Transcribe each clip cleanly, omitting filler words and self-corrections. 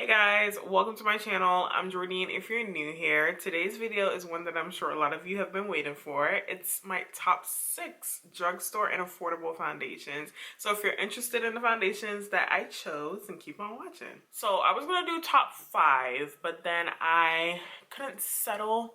Guys, welcome to my channel. I'm Jordan. If you're new here, today's video is one that I'm sure a lot of you have been waiting for. It's my top 6 drugstore and affordable foundations. So if you're interested in the foundations that I chose, then keep on watching. So I was gonna do top 5, but then I couldn't settle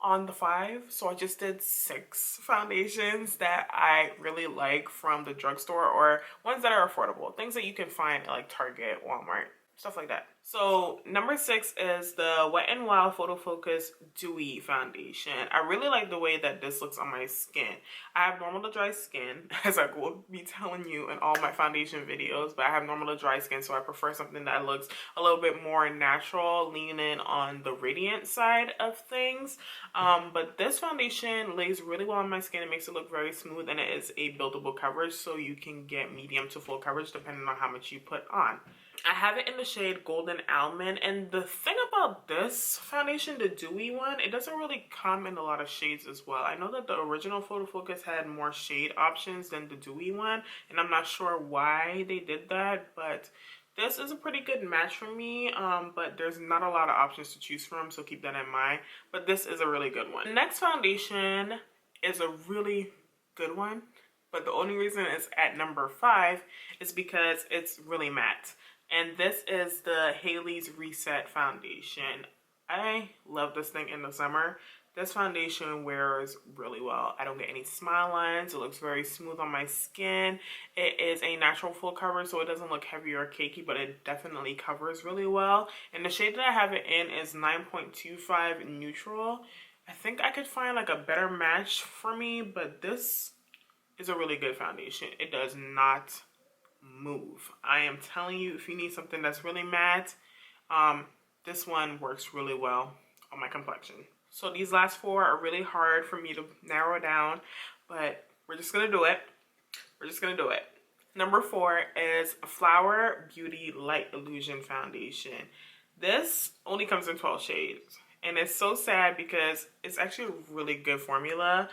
on the 5, so I just did 6 foundations that I really like from the drugstore, or ones that are affordable, things that you can find at like Target, Walmart, stuff like that. So number 6 is the Wet n Wild Photo Focus Dewy foundation. I really like the way that this looks on my skin. I have normal to dry skin, as I will be telling you in all my foundation videos, but I have normal to dry skin, so I prefer something that looks a little bit more natural, leaning on the radiant side of things. But this foundation lays really well on my skin. It makes it look very smooth, and it is a buildable coverage, so you can get medium to full coverage depending on how much you put on. I have it in the shade Golden Almond, and the thing about this foundation, the Dewy one, it doesn't really come in a lot of shades as well. I know that the original Photo Focus had more shade options than the Dewy one, and I'm not sure why they did that, but this is a pretty good match for me, but there's not a lot of options to choose from, so keep that in mind. But this is a really good one. The next foundation is a really good one, but the only reason it's at number 5 is because it's really matte. And this is the Halley's Reset Foundation. I love this thing in the summer. This foundation wears really well. I don't get any smile lines. It looks very smooth on my skin. It is a natural full coverage, so it doesn't look heavy or cakey, but it definitely covers really well. And the shade that I have it in is 9.25 Neutral. I think I could find like a better match for me, but this is a really good foundation. It does not move. I am telling you, if you need something that's really matte, this one works really well on my complexion. So these last 4 are really hard for me to narrow down, but we're just gonna do it. We're just gonna do it. Number 4 is Flower Beauty Light Illusion Foundation. This only comes in 12 shades, and it's so sad because it's actually a really good formula.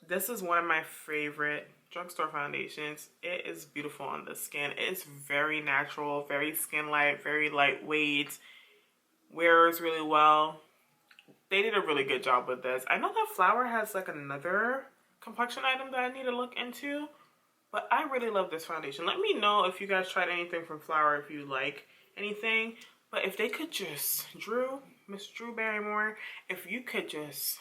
This is one of my favorite drugstore foundations. It is beautiful on the skin. It's very natural, very skin light, very lightweight, wears really well. They did a really good job with this. I know that Flower has like another complexion item that I need to look into, but I really love this foundation. Let me know if you guys tried anything from Flower, if you like anything. But if they could just, Miss Drew Barrymore, if you could just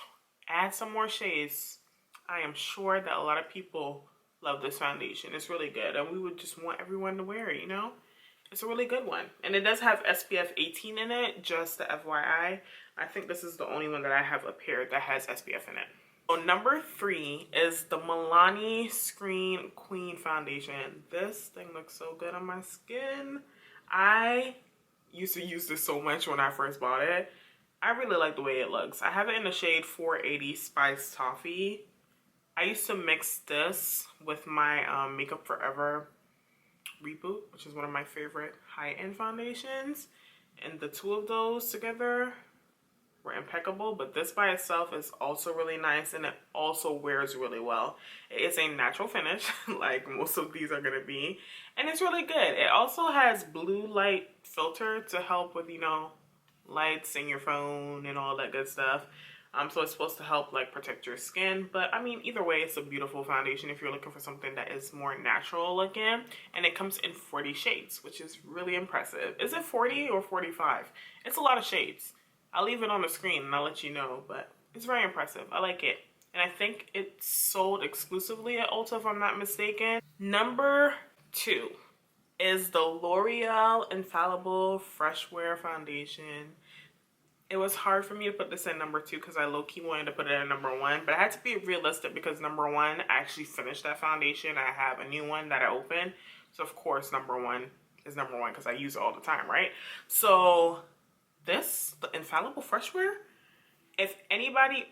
add some more shades, I am sure that a lot of people love this foundation. It's really good, and we would just want everyone to wear it, you know? It's a really good one. And it does have SPF 18 in it, just the FYI. I think this is the only one that I have up here that has SPF in it. So number 3 is the Milani Screen Queen Foundation. This thing looks so good on my skin. I used to use this so much when I first bought it. I really like the way it looks. I have it in the shade 480 Spice Toffee. I used to mix this with my Makeup Forever Reboot, which is one of my favorite high-end foundations. And the 2 of those together were impeccable, but this by itself is also really nice, and it also wears really well. It is a natural finish, like most of these are going to be, and it's really good. It also has blue light filter to help with, you know, lights in your phone and all that good stuff. So it's supposed to help like protect your skin, but I mean, either way, it's a beautiful foundation if you're looking for something that is more natural looking. And it comes in 40 shades, which is really impressive. Is it 40 or 45? It's a lot of shades. I'll leave it on the screen and I'll let you know, but it's very impressive. I like it. And I think it's sold exclusively at Ulta, if I'm not mistaken. Number 2 is the L'Oreal Infallible Fresh Wear Foundation. It was hard for me to put this in number 2 because I low-key wanted to put it in number 1. But I had to be realistic because number 1, I actually finished that foundation. I have a new one that I opened. So, of course, number 1 is number 1 because I use it all the time, right? So, this, the Infallible Fresh Wear, if anybody...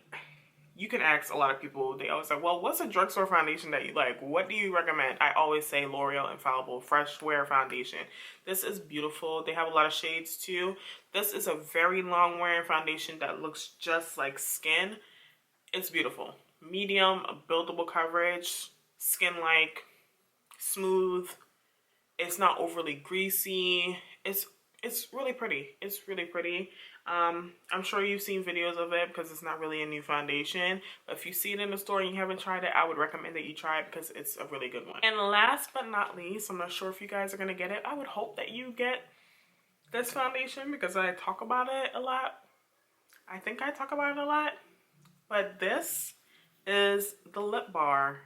You can ask a lot of people, they always say, well, what's a drugstore foundation that you like? What do you recommend? I always say L'Oreal Infallible Fresh Wear Foundation. This is beautiful. They have a lot of shades too. This is a very long wearing foundation that looks just like skin. It's beautiful. Medium, buildable coverage, skin-like, smooth. It's not overly greasy. It's it's really pretty. It's really pretty. I'm sure you've seen videos of it because it's not really a new foundation. But if you see it in the store and you haven't tried it, I would recommend that you try it because it's a really good one. And last but not least, I'm not sure if you guys are going to get it. I would hope that you get this foundation because I talk about it a lot. I think I talk about it a lot. But this is the Lip Bar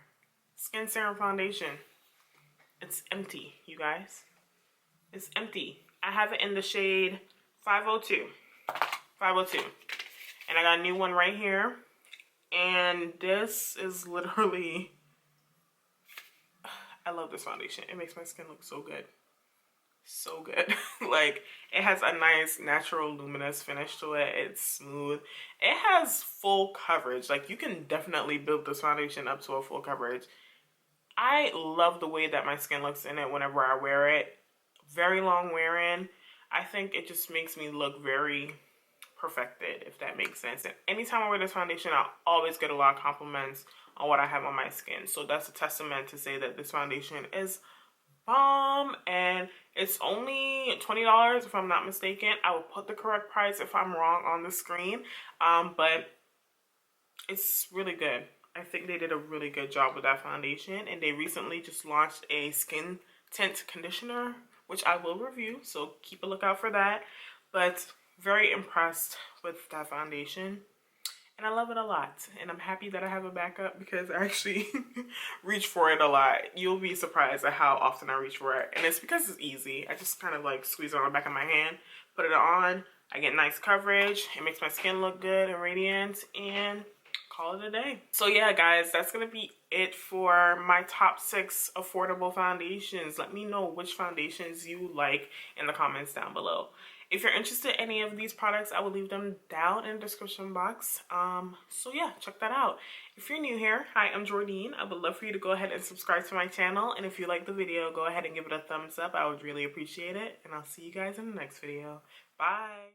Skin Serum Foundation. It's empty, you guys. It's empty. I have it in the shade 502. 502. And I got a new one right here. And this is literally... I love this foundation. It makes my skin look so good. So good. Like, it has a nice natural luminous finish to it. It's smooth. It has full coverage. Like, you can definitely build this foundation up to a full coverage. I love the way that my skin looks in it whenever I wear it. Very long wear-in. I think it just makes me look very perfected, if that makes sense. And anytime I wear this foundation, I always get a lot of compliments on what I have on my skin. So that's a testament to say that this foundation is bomb. And it's only $20 if I'm not mistaken. I will put the correct price if I'm wrong on the screen. But it's really good. I think they did a really good job with that foundation. And they recently just launched a skin tint conditioner, which I will review, so keep a lookout for that. But very impressed with that foundation. And I love it a lot. And I'm happy that I have a backup because I actually reach for it a lot. You'll be surprised at how often I reach for it. And it's because it's easy. I just kind of like squeeze it on the back of my hand, put it on. I get nice coverage. It makes my skin look good and radiant. And call it a day. So yeah, guys, that's gonna be it for my top 6 affordable foundations. Let me know which foundations you like in the comments down below. If you're interested in any of these products, I will leave them down in the description box. So yeah, check that out. If you're new here, hi, I'm Jordine. I would love for you to go ahead and subscribe to my channel. And if you like the video, go ahead and give it a thumbs up. I would really appreciate it. And I'll see you guys in the next video. Bye.